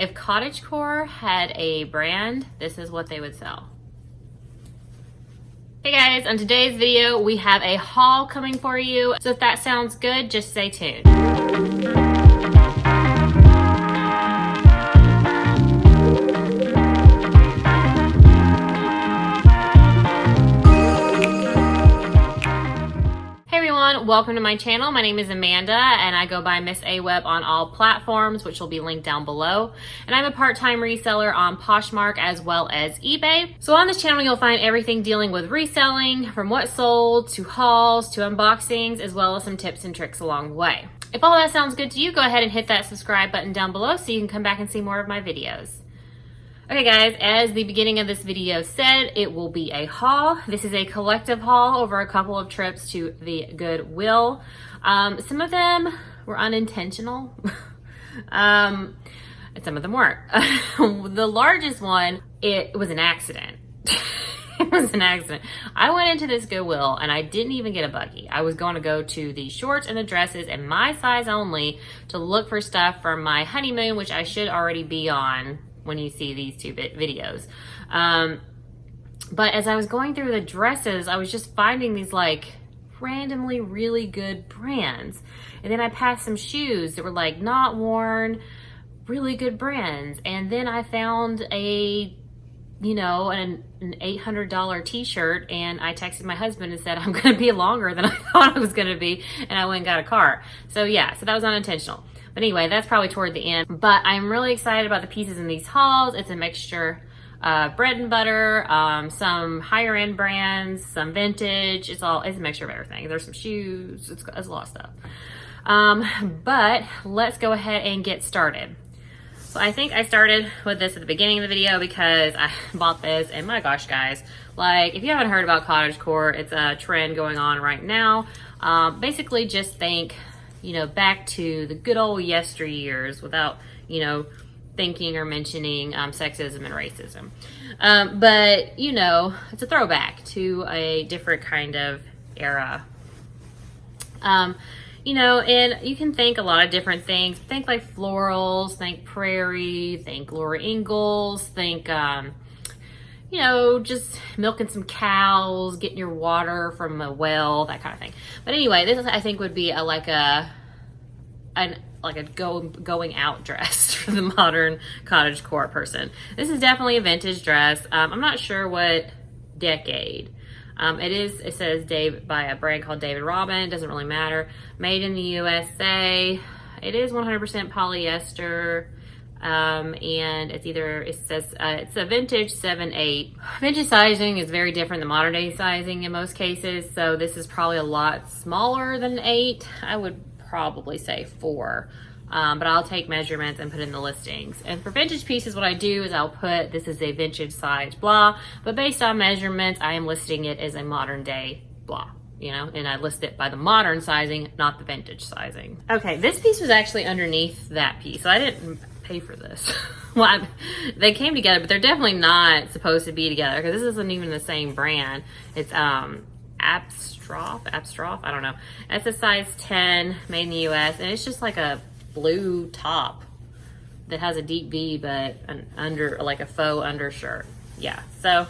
If cottagecore had a brand, this is what they would sell. Hey guys, on today's video, we have a haul coming for you. So if that sounds good, just stay tuned. Welcome to my channel. My name is Amanda and I go by MSAWEBB on all platforms, which will be linked down below. And I'm a part-time reseller on Poshmark as well as eBay. So on this channel, you'll find everything dealing with reselling, from what sold to hauls to unboxings, as well as some tips and tricks along the way. If all that sounds good to you, go ahead and hit that subscribe button down below so you can come back and see more of my videos. Okay guys, as the beginning of this video said, it will be a haul. This is a collective haul over a couple of trips to the Goodwill. Some of them were unintentional, and some of them weren't. The largest one, it was an accident. It was an accident. I went into this Goodwill and I didn't even get a buggy. I was going to go to the shorts and the dresses and my size only to look for stuff for my honeymoon, which I should already be on when you see these two videos. But as I was going through the dresses, I was just finding these like randomly really good brands. And then I passed some shoes that were like not worn, really good brands. And then I found a, you know, an $800 t-shirt, and I texted my husband and said, I'm gonna be longer than I thought I was gonna be. And I went and got a car. So yeah, so that was unintentional. But anyway, that's probably toward the end. But I'm really excited about the pieces in these hauls. It's a mixture of bread and butter, some higher end brands, some vintage. It's a mixture of everything. There's some shoes, it's a lot of stuff. But let's go ahead and get started. So I think I started with this at the beginning of the video because I bought this, and my gosh guys, like if you haven't heard about cottagecore, it's a trend going on right now. Basically just think, you know, back to the good old yesteryears without, you know, thinking or mentioning sexism and racism. But, you know, it's a throwback to a different kind of era. You know, and you can think a lot of different things. Think like florals, think prairie, think Laura Ingalls, think, you know, just milking some cows, getting your water from a well, that kind of thing. But anyway, this I think would be like a going out dress for the modern cottagecore person. This is definitely a vintage dress. I'm not sure what decade. It says by a brand called David Robin. Doesn't really matter. Made in the USA. It is 100% polyester. And it's a vintage 7/8. Vintage sizing is very different than modern day sizing in most cases. So this is probably a lot smaller than 8. I would probably say 4. But I'll take measurements and put in the listings. And for vintage pieces, what I do is I'll put, this is a vintage size blah, but based on measurements, I am listing it as a modern day blah. You know, and I list it by the modern sizing, not the vintage sizing. Okay, this piece was actually underneath that piece, so I didn't pay for this. Well, they came together, but they're definitely not supposed to be together because this isn't even the same brand. It's Abstroff, I don't know. It's a size 10, made in the US, and it's just like a blue top that has a deep V, but like a faux undershirt. Yeah, so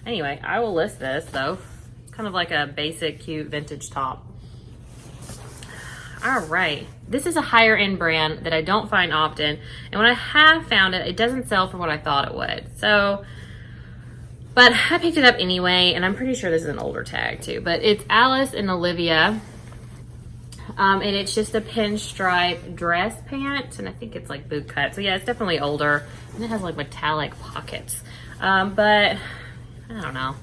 anyway, I will list this though. Kind of like a basic cute vintage top. All right, this is a higher end brand that I don't find often, and when I have found it, it doesn't sell for what I thought it would. So, but I picked it up anyway, and I'm pretty sure this is an older tag too, but it's Alice and Olivia, and it's just a pinstripe dress pant, and I think it's like boot cut. So yeah, it's definitely older, and it has like metallic pockets, but I don't know.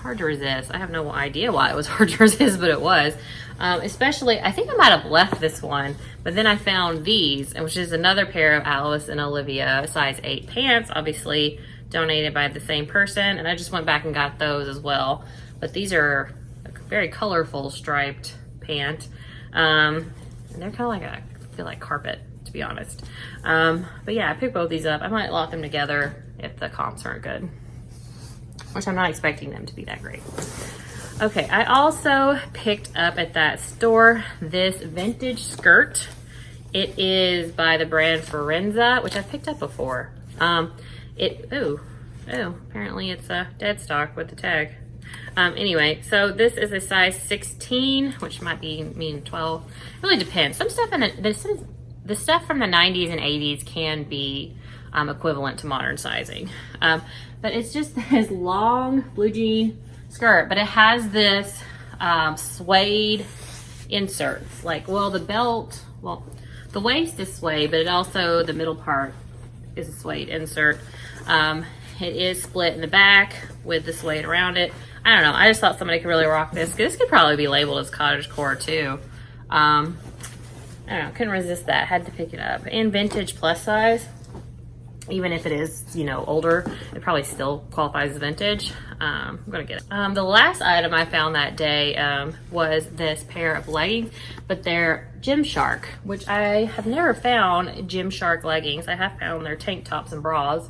Hard to resist. I have no idea why it was hard to resist, but it was. Especially, I think I might have left this one, but then I found these, which is another pair of Alice and Olivia size 8 pants, obviously donated by the same person, and I just went back and got those as well. But these are a very colorful striped pant, and they're kind of like I feel like carpet, to be honest. But yeah, I picked both these up. I might lock them together if the comps aren't good, which I'm not expecting them to be that great. Okay, I also picked up at that store this vintage skirt It is by the brand Forenza, which I've picked up before. Apparently it's a dead stock with the tag. Anyway, so this is a size 16, which might mean 12. It really depends. Some stuff the stuff from the 90s and 80s can be equivalent to modern sizing. But it's just this long blue jean skirt, but it has this suede inserts. Like, well, the waist is suede, but it also, the middle part is a suede insert. It is split in the back with the suede around it. I don't know. I just thought somebody could really rock this. This could probably be labeled as cottagecore too. I don't know. Couldn't resist that. Had to pick it up. And vintage plus size. Even if it is, you know, older, it probably still qualifies as vintage. I'm gonna get it. The last item I found that day was this pair of leggings, but they're Gymshark, which I have never found Gymshark leggings. I have found their tank tops and bras.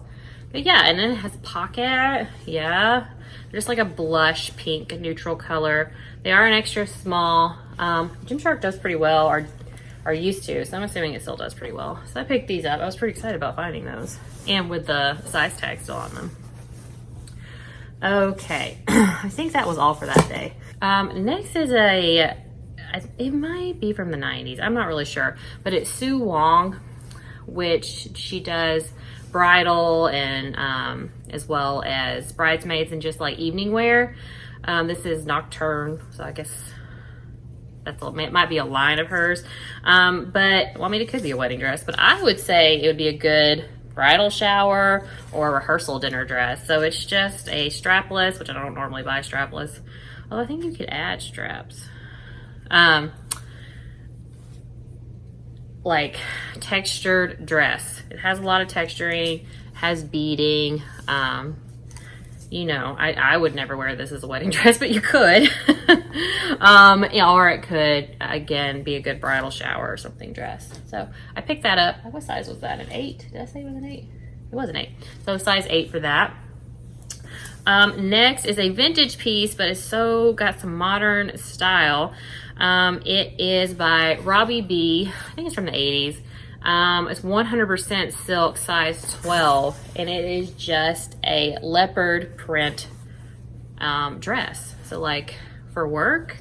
But yeah, and then it has a pocket. Yeah, just like a blush pink neutral color. They are an extra small. Gymshark does pretty well, or used to, so I'm assuming it still does pretty well. So I picked these up. I was pretty excited about finding those, and with the size tag still on them. Okay, I think that was all for that day. Next is it might be from the 90s. I'm not really sure, but it's Sue Wong, which she does bridal and as well as bridesmaids and just like evening wear. This is Nocturne, so I guess it might be a line of hers. But, well, I mean, it could be a wedding dress, but I would say it would be a good bridal shower or rehearsal dinner dress. So it's just a strapless, which I don't normally buy strapless. Although I think you could add straps. Like textured dress. It has a lot of texturing, has beading. You know, I would never wear this as a wedding dress, but you could. Yeah, or it could, again, be a good bridal shower or something dress. So I picked that up. What size was that? An 8? Did I say it was an 8? It was an 8. So size 8 for that. Next is a vintage piece, but it's got some modern style. It is by Robbie B. I think it's from the 80s. It's 100% silk, size 12, and it is just a leopard print dress. So like for work,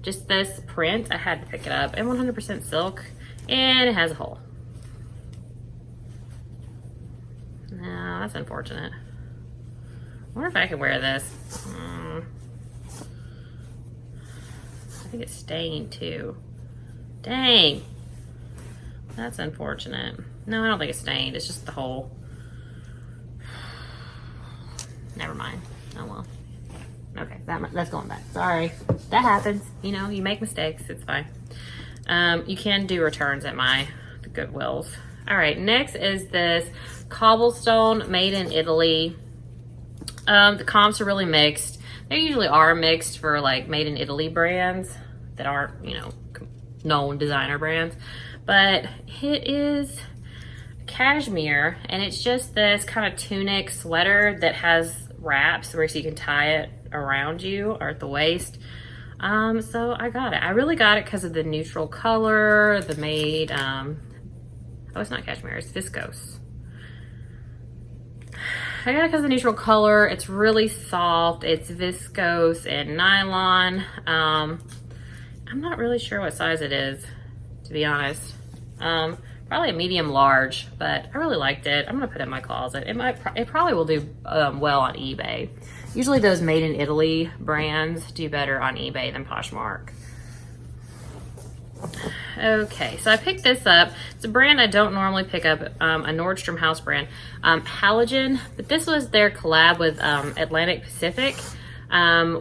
just this print, I had to pick it up, and 100% silk, and it has a hole. No, that's unfortunate. I wonder if I can wear this. I think it's stained too. Dang. That's unfortunate. No, I don't think it's stained. It's just the hole. Never mind. Oh well. Okay, that's going back. Sorry. That happens. You know, you make mistakes. It's fine. You can do returns at the Goodwills. All right, next is this cobblestone made in Italy. The comps are really mixed. They usually are mixed for like made in Italy brands that aren't, you know, known designer brands. But it is cashmere, and it's just this kind of tunic sweater that has wraps where you can tie it around you or at the waist. So I got it. I really got it because of the neutral color, it's not cashmere, it's viscose. I got it because of the neutral color. It's really soft. It's viscose and nylon. I'm not really sure what size it is, to be honest. Probably a medium large, but I really liked it. I'm gonna put it in my closet. It probably will do well on eBay. Usually those made in Italy brands do better on eBay than Poshmark. Okay, so I picked this up. It's a brand I don't normally pick up, a Nordstrom house brand, Halogen, but this was their collab with Atlantic Pacific,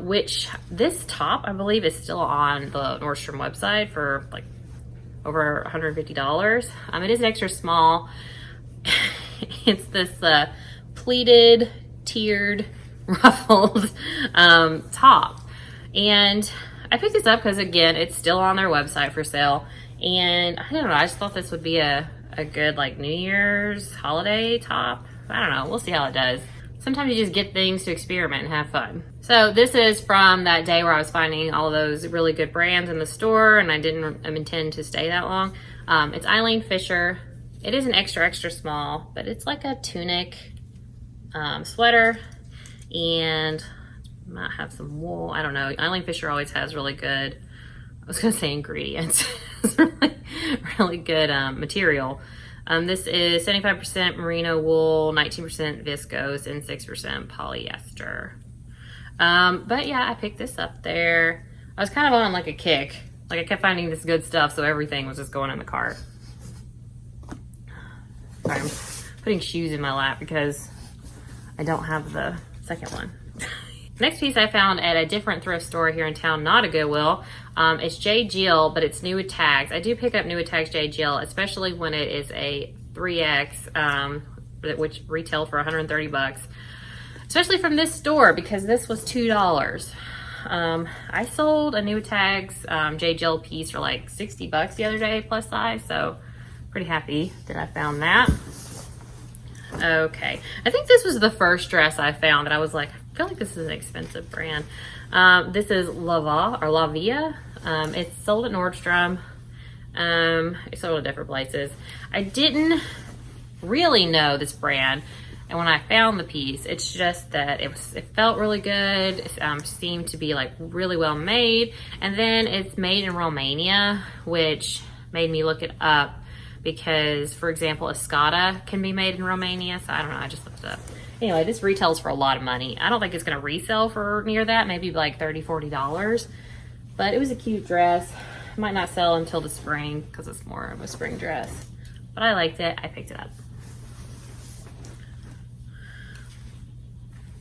which this top, I believe, is still on the Nordstrom website for like over $150. It is an extra small. It's this pleated, tiered, ruffled top. And I picked this up because, again, it's still on their website for sale. And I don't know, I just thought this would be a good like New Year's holiday top. I don't know, we'll see how it does. Sometimes you just get things to experiment and have fun. So this is from that day where I was finding all of those really good brands in the store, and I didn't intend to stay that long. It's Eileen Fisher. It is an extra, extra small, but it's like a tunic sweater, and might have some wool. I don't know. Eileen Fisher always has really good, I was gonna say ingredients. It's really good material. This is 75% merino wool, 19% viscose, and 6% polyester. But yeah, I picked this up there. I was kind of on like a kick. Like I kept finding this good stuff, so everything was just going in the cart. Sorry, I'm putting shoes in my lap because I don't have the second one. Next piece I found at a different thrift store here in town, not a Goodwill. It's J. Jill, but it's new with tags. I do pick up new with tags J. Jill, especially when it is a 3X, which retail for 130 bucks. Especially from this store, because this was $2. I sold a new tags J. Jill piece for like 60 bucks the other day, plus size, so pretty happy that I found that. Okay, I think this was the first dress I found that I was like, I feel like this is an expensive brand. This is La Via. It's sold at Nordstrom. It's sold at different places. I didn't really know this brand, and when I found the piece, it's just that it felt really good. It seemed to be like really well made, and then it's made in Romania, which made me look it up because, for example, Escada can be made in Romania. So I don't know. I just looked it up. Anyway, this retails for a lot of money. I don't think it's gonna resell for near that, maybe like $30, $40. But it was a cute dress. It might not sell until the spring because it's more of a spring dress. But I liked it, I picked it up.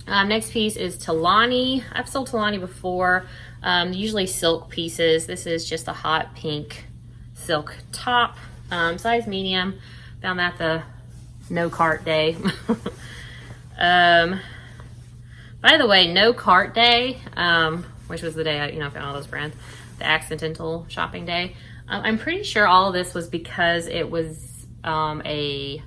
Next piece is Talani. I've sold Talani before. Usually silk pieces. This is just a hot pink silk top, size medium. Found that the no cart day. By the way, no cart day, which was the day I, found all those brands, the accidental shopping day. I'm pretty sure all of this was because it was a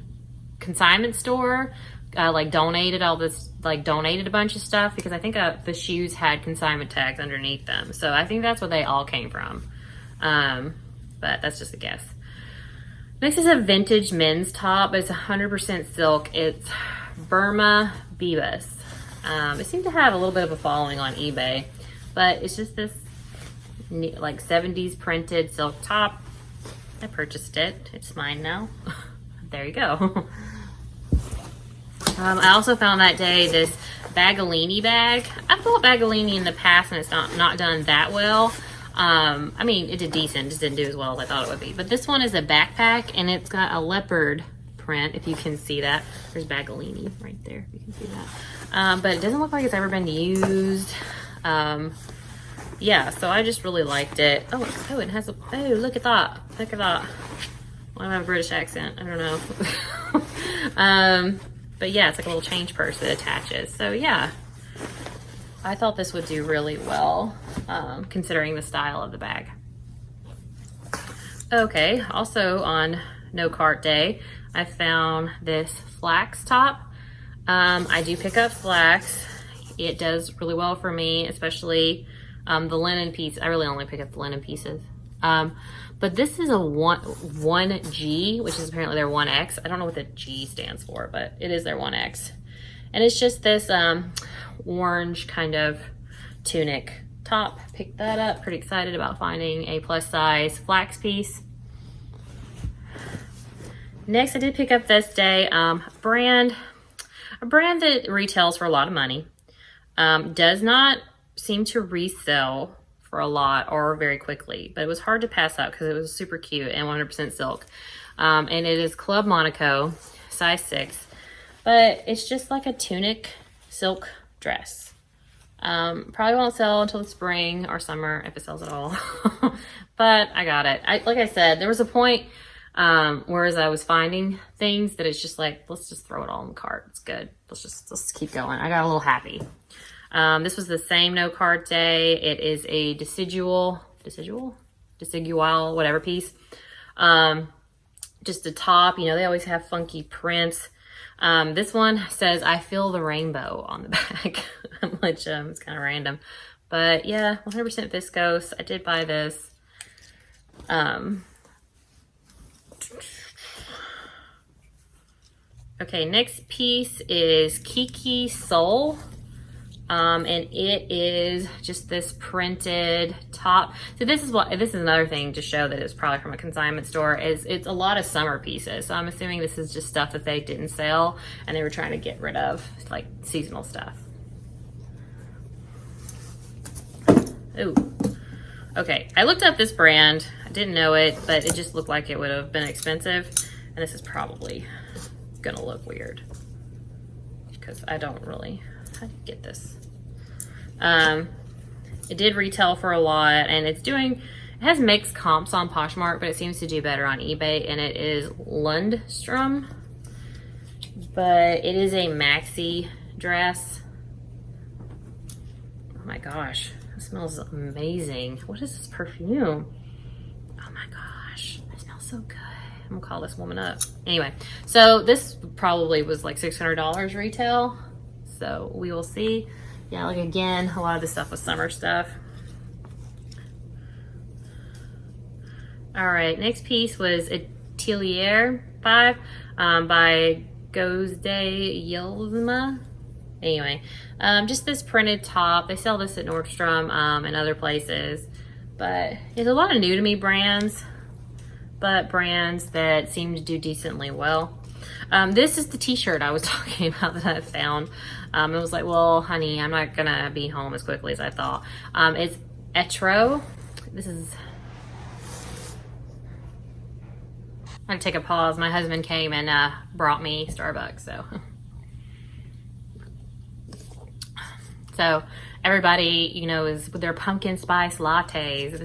consignment store, donated a bunch of stuff, because I think the shoes had consignment tags underneath them. So I think that's where they all came from. But that's just a guess. Next is a vintage men's top. It's 100% silk. It's Burma Beavis. It seemed to have a little bit of a following on eBay, but it's just this like 70s printed silk top. I purchased it. It's mine now. There you go. I also found that day this Bagolini bag. I've bought Bagolini in the past and it's not done that well. I mean, it did decent, just didn't do as well as I thought it would be. But this one is a backpack and it's got a leopard print, if you can see that. There's Bagolini right there, if you can see that. But it doesn't look like it's ever been used. Yeah, so I just really liked it. Oh, it has a, oh, look at that. Look at that. Why do I have a British accent? I don't know. But yeah, it's like a little change purse that attaches. So yeah, I thought this would do really well, considering the style of the bag. Okay, also on no cart day, I found this flax top. I do pick up flax. It does really well for me, especially the linen piece. I really only pick up the linen pieces. But this is a 1G, which is apparently their 1X. I don't know what the G stands for, but it is their 1X. And it's just this orange kind of tunic top. Picked that up. Pretty excited about finding a plus size flax piece. Next, I did pick up this day a brand that retails for a lot of money. Does not seem to resell for a lot or very quickly, but it was hard to pass up because it was super cute and 100% silk. And it is Club Monaco, size 6, but it's just like a tunic silk dress. Probably won't sell until the spring or summer if it sells at all. But I got it. Like I said, there was a point whereas I was finding things that it's just like, let's just throw it all in the cart. It's good. Let's keep going. I got a little happy. This was the same no cart day. It is a decidual, whatever piece. Just a top, they always have funky prints. This one says, I feel the rainbow on the back, which is kind of random. But yeah, 100% viscose. I did buy this. Okay, next piece is Kiki Soul. And it is just this printed top. So this is another thing to show that it's probably from a consignment store, is it's a lot of summer pieces. So I'm assuming this is just stuff that they didn't sell and they were trying to get rid of, like seasonal stuff. Ooh. Okay, I looked up this brand. I didn't know it, but it just looked like it would have been expensive. And this is probably gonna look weird because I don't really, how do you get this? It did retail for a lot, and it has mixed comps on Poshmark, but it seems to do better on eBay, and it is Lundstrom, but it is a maxi dress. Oh my gosh, it smells amazing. What is this perfume? Oh my gosh, it smells so good. I'm gonna call this woman up. Anyway, so this probably was like $600 retail, so we will see. Yeah, like again, a lot of this stuff was summer stuff. All right, next piece was Atelier 5 by Gozde Yilma. Anyway, just this printed top. They sell this at Nordstrom and other places, but it's a lot of new to me brands, but brands that seem to do decently well. This is the t-shirt I was talking about that I found. It was like, well, honey, I'm not gonna be home as quickly as I thought. It's Etro. This is, I'm gonna take a pause. My husband came and brought me Starbucks, so everybody, you know, is with their pumpkin spice lattes.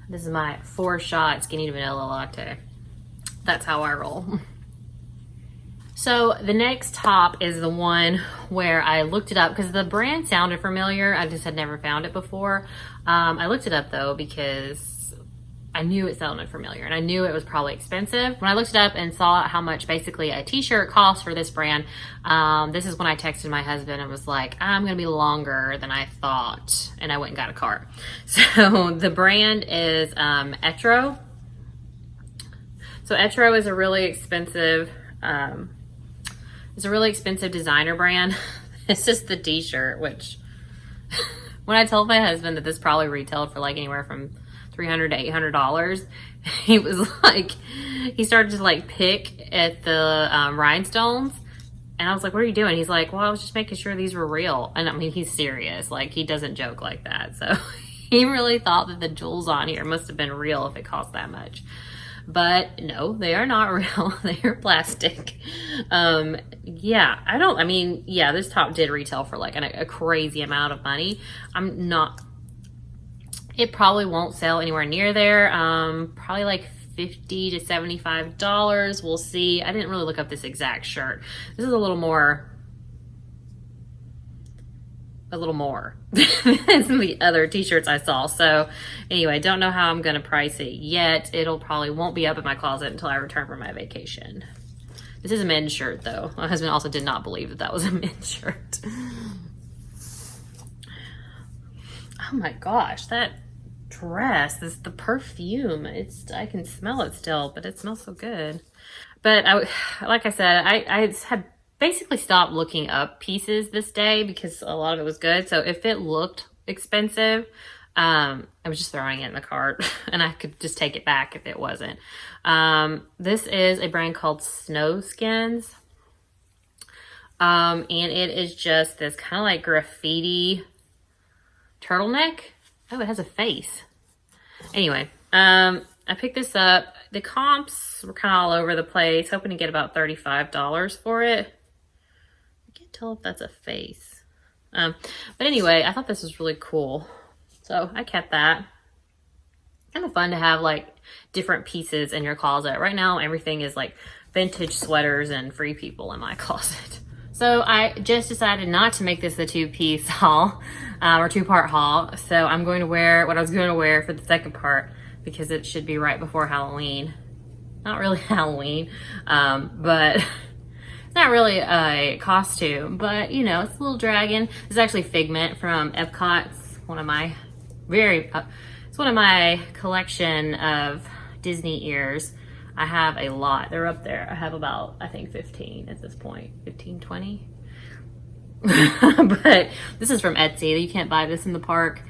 This is my 4-shot skinny vanilla latte. That's how I roll. So the next top is the one where I looked it up because the brand sounded familiar. I just had never found it before. I looked it up though because I knew it sounded familiar and I knew it was probably expensive. When I looked it up and saw how much basically a t-shirt costs for this brand, this is when I texted my husband and was like, I'm gonna be longer than I thought. And I went and got a cart. So the brand is Etro. So Etro is a really expensive, it's a really expensive designer brand. This is the t-shirt, which when I told my husband that this probably retailed for like anywhere from $300 to $800, he was like, he started to like pick at the rhinestones. And I was like, what are you doing? He's like, well, I was just making sure these were real. And I mean, he's serious. Like, he doesn't joke like that. So he really thought that the jewels on here must have been real if it cost that much. But no, they are not real. They are plastic. Yeah, this top did retail for like a crazy amount of money. It probably won't sell anywhere near there. Probably like $50 to $75. We'll see. I didn't really look up this exact shirt. This is a little more than some of the other t-shirts I saw. So anyway, don't know how I'm gonna price it yet. It'll probably won't be up in my closet until I return from my vacation. This is a men's shirt though. My husband also did not believe that that was a men's shirt. Oh my gosh, that dress, the perfume, I can smell it still, but it smells so good. But like I said, I had basically stopped looking up pieces this day because a lot of it was good. So if it looked expensive, I was just throwing it in the cart and I could just take it back if it wasn't. This is a brand called Snow Skins. And it is just this kind of like graffiti turtleneck. Oh, it has a face. Anyway, I picked this up. The comps were kind of all over the place, hoping to get about $35 for it. I can't tell if that's a face. But anyway, I thought this was really cool. So I kept that. Kind of fun to have like different pieces in your closet. Right now, everything is like vintage sweaters and free people in my closet. So I just decided not to make this a two-piece haul or two-part haul. So I'm going to wear what I was going to wear for the second part because it should be right before Halloween. Not really Halloween, but it's not really a costume, but you know, it's a little dragon. This is actually Figment from Epcot. It's one of my it's one of my collection of Disney ears. I have a lot. They're up there. I have about, I think 15 at this point, 15, 20. But this is from Etsy. You can't buy this in the park.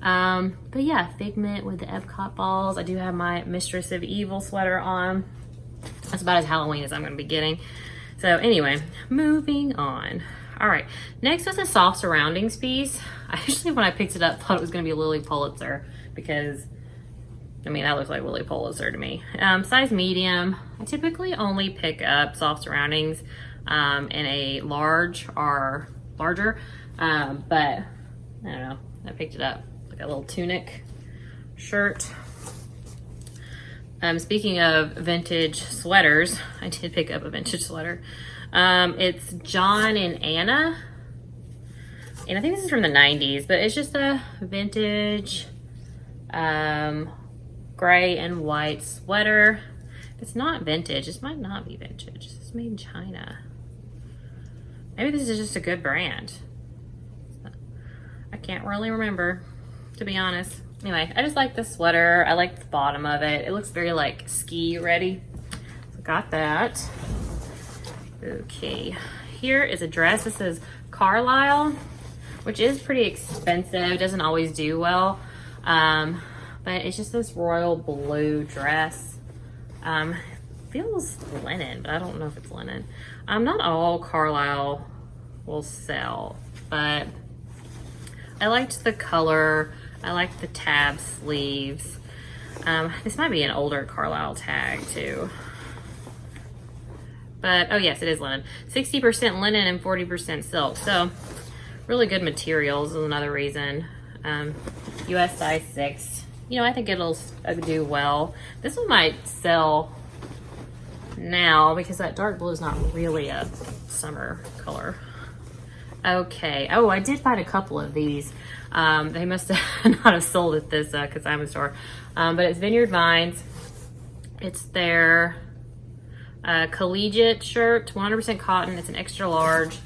But yeah, Figment with the Epcot balls. I do have my Mistress of Evil sweater on. That's about as Halloween as I'm going to be getting. So anyway, moving on. All right, next was a soft surroundings piece. I actually, when I picked it up, thought it was going to be Lily Pulitzer because, I mean, that looks like Lily Pulitzer to me. Size medium. I typically only pick up soft surroundings in a large or larger, but I don't know. I picked it up like a little tunic shirt. Speaking of vintage sweaters, I did pick up a vintage sweater. It's John and Anna, and I think this is from the 90s, but it's just a vintage gray and white sweater. It's not vintage. This might not be vintage. This is made in China. Maybe this is just a good brand. I can't really remember, to be honest. Anyway, I just like the sweater. I like the bottom of it. It looks very like ski ready. So got that. Okay, here is a dress. This is Carlisle, which is pretty expensive. It doesn't always do well. But it's just this royal blue dress. Feels linen, but I don't know if it's linen. Not all Carlisle will sell, but I liked the color. I liked the tab sleeves. This might be an older Carlisle tag too. But, oh yes, it is linen. 60% linen and 40% silk. So, really good materials is another reason. US size 6. You know, I think it'll do well. This one might sell now because that dark blue is not really a summer color. Okay. Oh, I did find a couple of these. They must have not have sold at this consignment store. But it's Vineyard Vines. It's their collegiate shirt, 100% cotton. It's an extra large.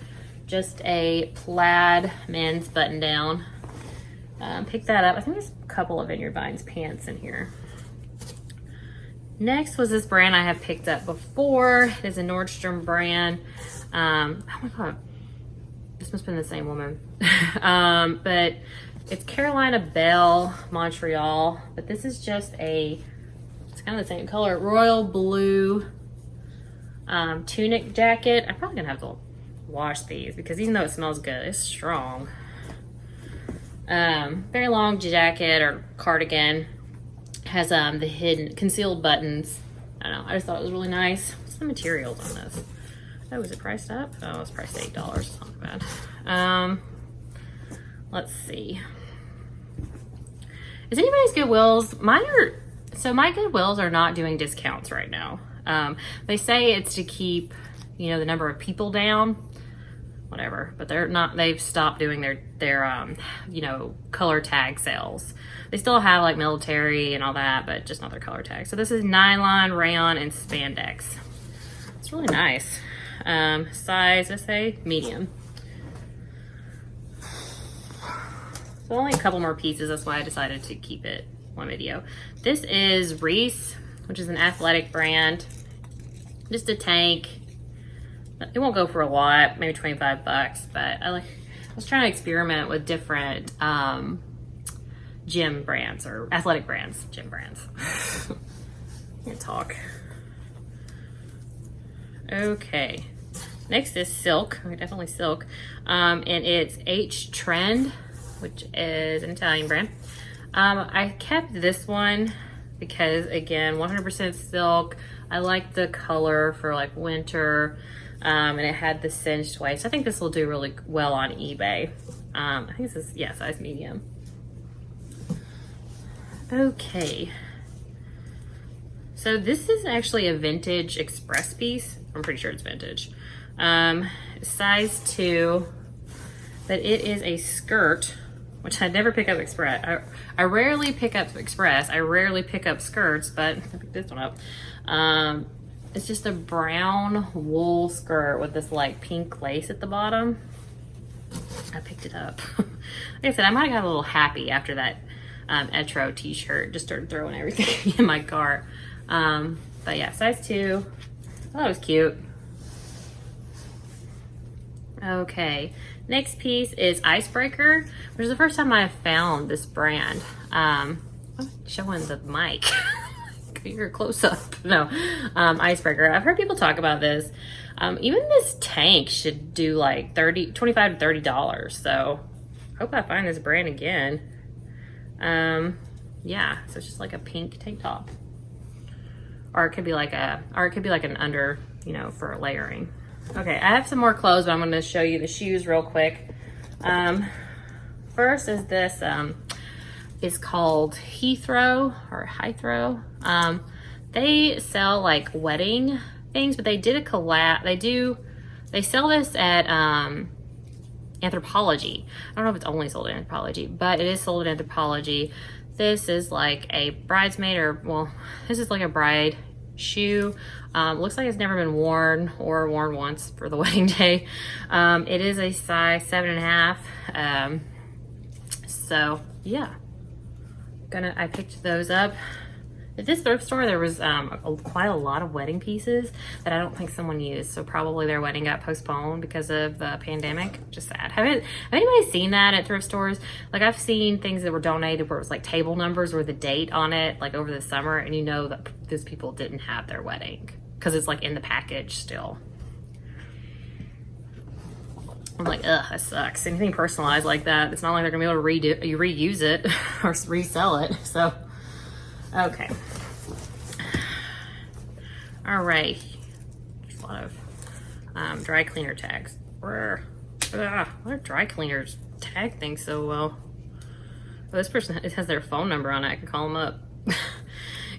Just a plaid men's button down. Pick that up. I think there's a couple of Vineyard Vines pants in here. Next was this brand I have picked up before. It is a Nordstrom brand. Oh my God. This must have been the same woman. But it's Carolina Belle Montreal. But this is just it's kind of the same color. Royal blue tunic jacket. I'm probably going to have to wash these because even though it smells good, it's strong. Very long jacket or cardigan. Has the hidden concealed buttons. I don't know, I just thought it was really nice. What's the materials on this? Oh, was it priced up? Oh, it's priced $8. It's not bad. Let's see. Is anybody's Goodwills? My Goodwills are not doing discounts right now. They say it's to keep, you know, the number of people down. Whatever, but they're not. They've stopped doing their you know, color tag sales. They still have like military and all that, but just not their color tag. So this is nylon, rayon, and spandex. It's really nice. Size, I say medium. So only a couple more pieces. That's why I decided to keep it one video. This is Reese, which is an athletic brand. Just a tank. It won't go for a lot, maybe 25 bucks, but I was trying to experiment with different gym brands or athletic brands, gym brands. Can't talk. Okay, next is silk. Definitely silk, and it's H Trend, which is an Italian brand. I kept this one because again, 100% silk. I like the color for like winter. And it had the cinched waist. I think this will do really well on eBay. I think this is, yeah, size medium. Okay. So this is actually a vintage express piece. I'm pretty sure it's vintage. Size 2, but it is a skirt, which I never pick up express. I rarely pick up express. I rarely pick up skirts, but I picked this one up. It's just a brown wool skirt with this like pink lace at the bottom. I picked it up. Like I said, I might have got a little happy after that Etro t-shirt. Just started throwing everything in my cart. But yeah, size 2. Oh, that was cute. Okay, next piece is Icebreaker, which is the first time I found this brand. I'm showing the mic. You're close up. No, Icebreaker. I've heard people talk about this. Even this tank should do like $25 to $30. So hope I find this brand again. Yeah, so it's just like a pink tank top. Or it could be like an under, you know, for layering. Okay, I have some more clothes, but I'm going to show you the shoes real quick. First is this, is called Heathrow or Hythrow. They sell like wedding things, but they did a collab. They sell this at Anthropologie. I don't know if it's only sold at Anthropologie, but it is sold at Anthropologie. This is like a bridesmaid, or well, this is like a bride shoe. Looks like it's never been worn or worn once for the wedding day. It is a size 7.5. So yeah, I picked those up. At this thrift store, there was quite a lot of wedding pieces that I don't think someone used. So probably their wedding got postponed because of the pandemic. Just sad. Have anybody seen that at thrift stores? Like, I've seen things that were donated where it was like table numbers with the date on it, like over the summer, and you know that those people didn't have their wedding because it's like in the package still. I'm like, ugh, that sucks. Anything personalized like that, it's not like they're gonna be able to reuse it or resell it. So, okay. All right. There's a lot of dry cleaner tags. Why do dry cleaners tag things so well? Oh, this person has their phone number on it. I can call them up.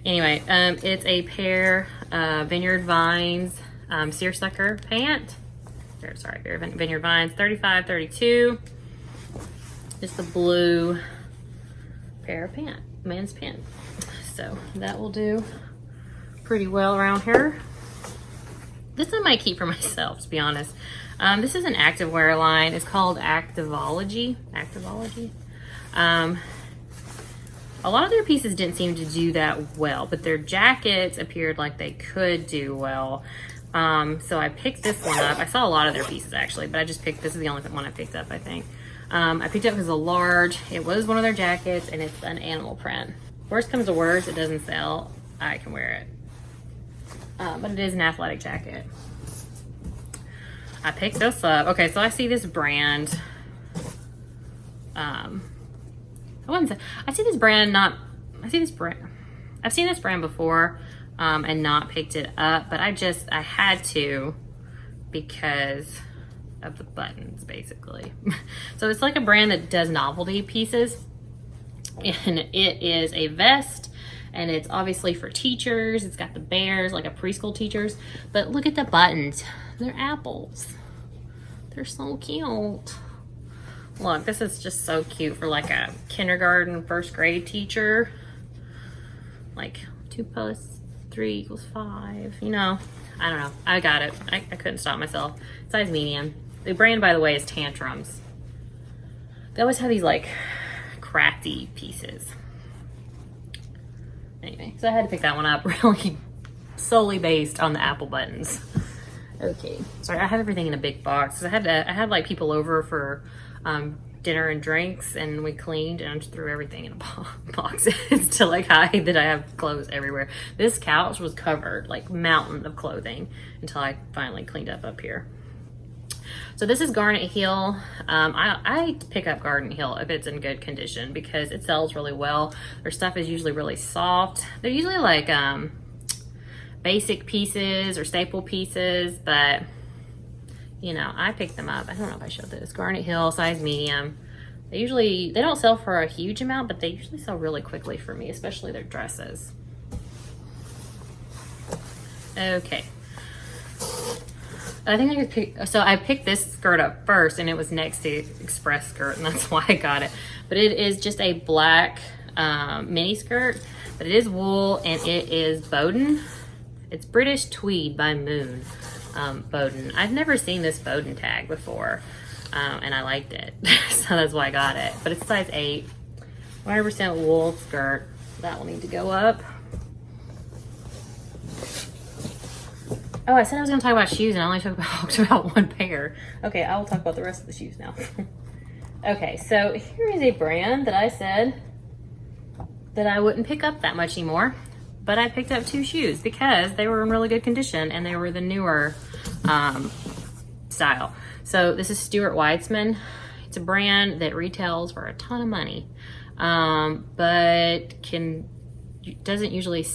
Anyway, it's a pair of Vineyard Vines seersucker pant. Sorry, Vineyard Vines, 35, 32. Just the blue pair of men's pant. So that will do pretty well around here. This I might keep for myself, to be honest. This is an activewear line. It's called Activology. A lot of their pieces didn't seem to do that well, but their jackets appeared like they could do well. So I picked this one up. I saw a lot of their pieces actually, but this is the only one I picked up, I think. I picked it up as a large. It was one of their jackets, and it's an animal print. Worst comes to worst, it doesn't sell. I can wear it. But it is an athletic jacket. I picked this up. Okay, so I see this brand. I've seen this brand before, and not picked it up, but I had to because of the buttons, basically. So it's like a brand that does novelty pieces, and it is a vest, and it's obviously for teachers. It's got the bears, like a preschool teachers, but look at the buttons. They're apples. They're so cute. Look, this is just so cute for like a kindergarten, first grade teacher. Like 2 + 3 = 5, you know. I don't know. I got it. I couldn't stop myself. Size medium. The brand, by the way, is Tantrums. They always have these like crafty pieces. Anyway, so I had to pick that one up really solely based on the apple buttons. Okay. Sorry, I have everything in a big box. I had like people over for dinner and drinks, and we cleaned, and I just threw everything in a box to like hide that I have clothes everywhere. This couch was covered like mountain of clothing until I finally cleaned up here. So this is Garnet Hill. I pick up Garnet Hill if it's in good condition because it sells really well. Their stuff is usually really soft. They're usually like basic pieces or staple pieces, but you know, I picked them up. I don't know if I showed this. Garnet Hill, size medium. They don't sell for a huge amount, but they usually sell really quickly for me, especially their dresses. Okay. I picked this skirt up first, and it was next to Express skirt, and that's why I got it. But it is just a black mini skirt, but it is wool, and it is Bowden. It's British Tweed by Moon. Bowden. I've never seen this Bowden tag before, and I liked it, so that's why I got it. But it's size 8, 100% wool skirt. That will need to go up. Oh, I said I was going to talk about shoes and I only talked about one pair. Okay, I will talk about the rest of the shoes now. Okay, so here is a brand that I said that I wouldn't pick up that much anymore, but I picked up 2 shoes because they were in really good condition and they were the newer style. So this is Stuart Weitzman. It's a brand that retails for a ton of money, but doesn't usually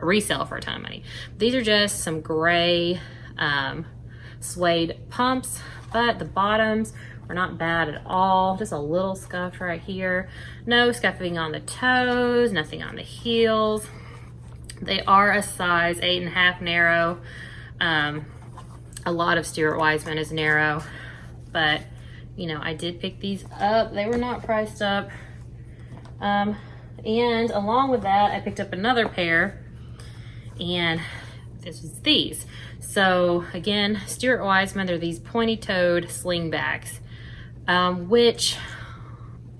resell for a ton of money. These are just some gray suede pumps, but the bottoms are not bad at all. Just a little scuffed right here. No scuffing on the toes, nothing on the heels. They are a size 8.5 narrow. A lot of Stuart Weitzman is narrow, but you know, I did pick these up. They were not priced up. And along with that, I picked up another pair, and this was these. So again, Stuart Weitzman, they're these pointy-toed slingbacks, which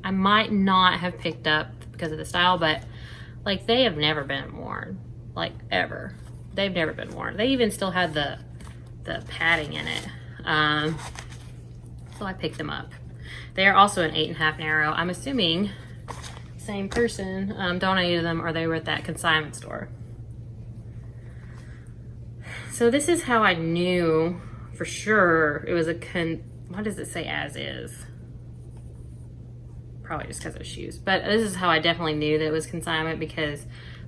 I might not have picked up because of the style, but like they have never been worn, like ever. They've never been worn. They even still had the padding in it. So I picked them up. They are also an 8.5 narrow. I'm assuming same person donated them, or they were at that consignment store. So this is how I knew for sure it was what does it say as is? Probably just because of shoes. But this is how I definitely knew that it was consignment, because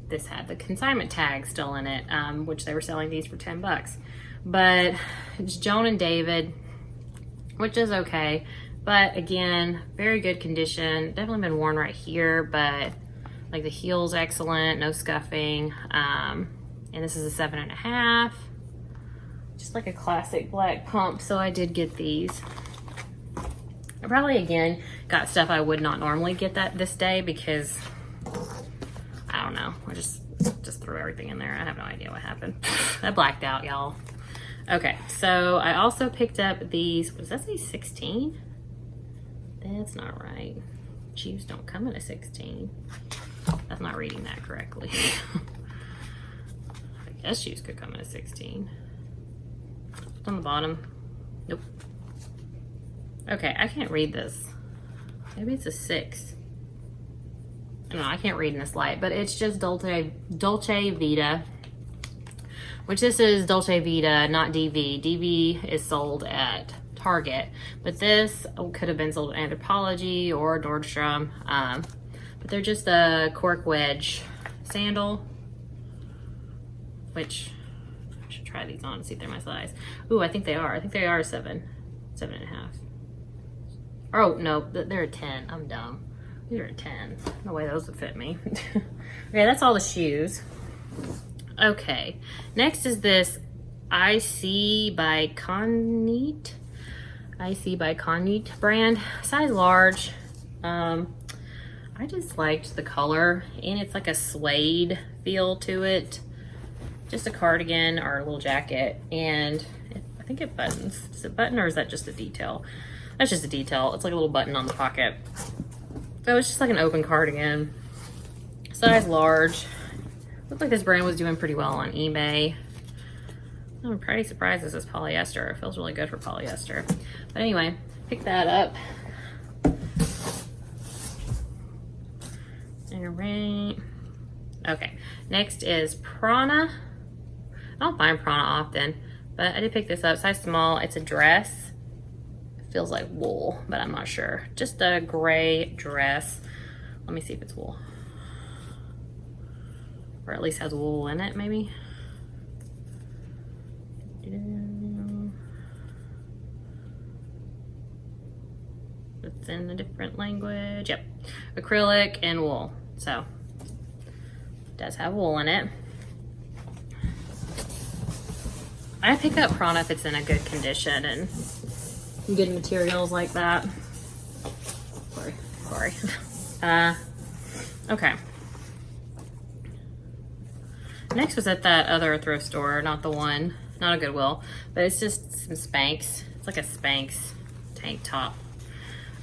this had the consignment tag still in it, which they were selling these for 10 bucks. But it's Joan and David, which is okay. But again, very good condition. Definitely been worn right here, but like the heel's excellent, no scuffing. And this is a 7.5. Just like a classic black pump. So I did get these. I probably again got stuff I would not normally get this day because I don't know. I just threw everything in there. I have no idea what happened. I blacked out, y'all. Okay, so I also picked up these. What does that say, 16? That's not right. Shoes don't come in a 16. That's not reading that correctly. I guess shoes could come in a 16. On the bottom. Nope. Okay, I can't read this. Maybe it's a 6. I don't know, I can't read in this light, but it's just Dolce Vita, which this is Dolce Vita, not DV. DV is sold at Target, but this could have been sold at Anthropologie or Nordstrom. But they're just a cork wedge sandal, which I should try these on and see if they're my size. Ooh, I think they are. I think they are 7.5. Oh no, they're a 10. I'm dumb. These are a 10. No way those would fit me. Okay, that's all the shoes. Okay, next is this IC by Conneat. IC by Conneat brand, size large. I just liked the color, and it's like a suede feel to it. Just a cardigan or a little jacket, and I think it buttons. Does it button, or is that just a detail? That's just a detail. It's like a little button on the pocket. So it's just like an open cardigan, size large. Looked like this brand was doing pretty well on eBay. I'm pretty surprised this is polyester. It feels really good for polyester. But anyway, pick that up. Alright. Okay, next is Prana. I don't find Prana often, but I did pick this up. Size small. It's a dress. It feels like wool, but I'm not sure. Just a gray dress. Let me see if it's wool. Or at least has wool in it, maybe. It's in a different language. Yep, acrylic and wool. So it does have wool in it. I pick up Prana if it's in a good condition and good materials like that. Sorry. Okay. Next was at that other thrift store, not a Goodwill, but it's just some Spanx. It's like a Spanx tank top.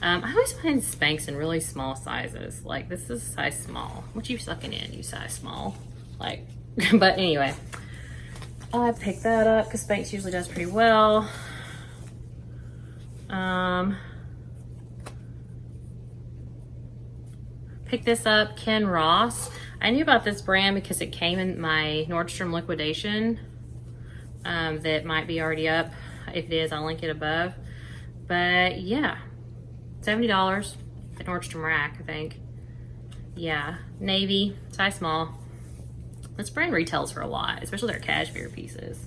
I always find Spanx in really small sizes. Like this is size small. What you sucking in, you size small? Like, but anyway, I picked that up because Spanx usually does pretty well. Picked this up, Ken Ross. I knew about this brand because it came in my Nordstrom liquidation. That might be already up. If it is, I'll link it above. But yeah, $70 at Nordstrom Rack, I think. Yeah, navy, size small. This brand retails for a lot, especially their cashmere pieces.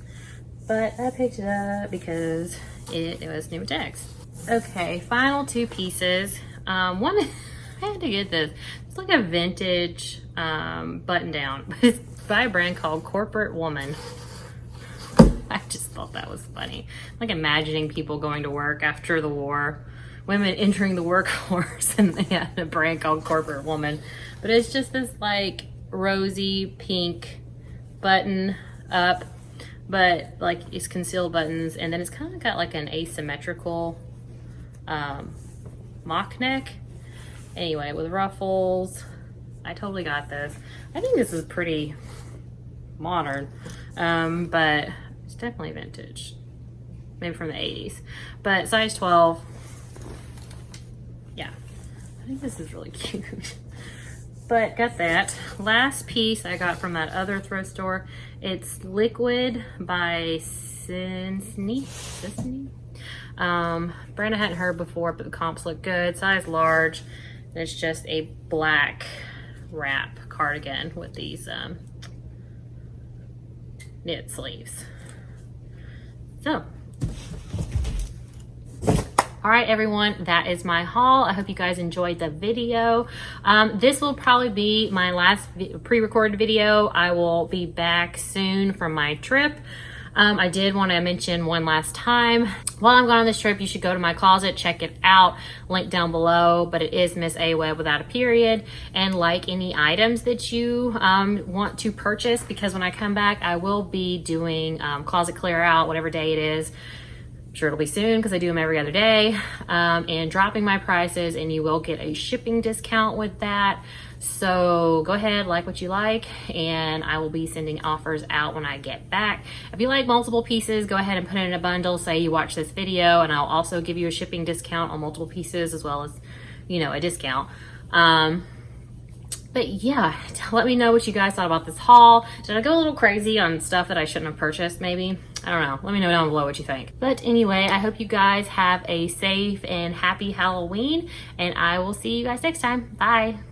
But I picked it up because it was new with tags. Okay, final two pieces. One, I had to get this. It's like a vintage button down, but it's by a brand called Corporate Woman. I just thought that was funny. Like imagining people going to work after the war, women entering the workforce, and they had a brand called Corporate Woman. But it's just this like rosy pink button up, but like it's concealed buttons, and then it's kind of got like an asymmetrical mock neck. Anyway, with ruffles. I totally got this. I think this is pretty modern, but it's definitely vintage. Maybe from the 80s. But size 12. Yeah, I think this is really cute. But got that. Last piece I got from that other thrift store. It's Liquid by Sisney. Brand I hadn't heard before, but the comps look good. Size large. And it's just a black wrap cardigan with these knit sleeves. So, all right, everyone, that is my haul. I hope you guys enjoyed the video. This will probably be my last pre-recorded video. I will be back soon from my trip. I did want to mention one last time, while I'm gone on this trip, you should go to my closet, check it out, link down below, but it is MSAWEBB without a period, and like any items that you want to purchase, because when I come back, I will be doing closet clear out, whatever day it is. I'm sure it'll be soon because I do them every other day, and dropping my prices, and you will get a shipping discount with that. So go ahead, like what you like, and I will be sending offers out when I get back. If you like multiple pieces, go ahead and put it in a bundle. Say you watch this video, and I'll also give you a shipping discount on multiple pieces, as well as, you know, a discount. But yeah, let me know what you guys thought about this haul. Did I go a little crazy on stuff that I shouldn't have purchased, maybe? I don't know. Let me know down below what you think. But anyway, I hope you guys have a safe and happy Halloween, and I will see you guys next time. Bye.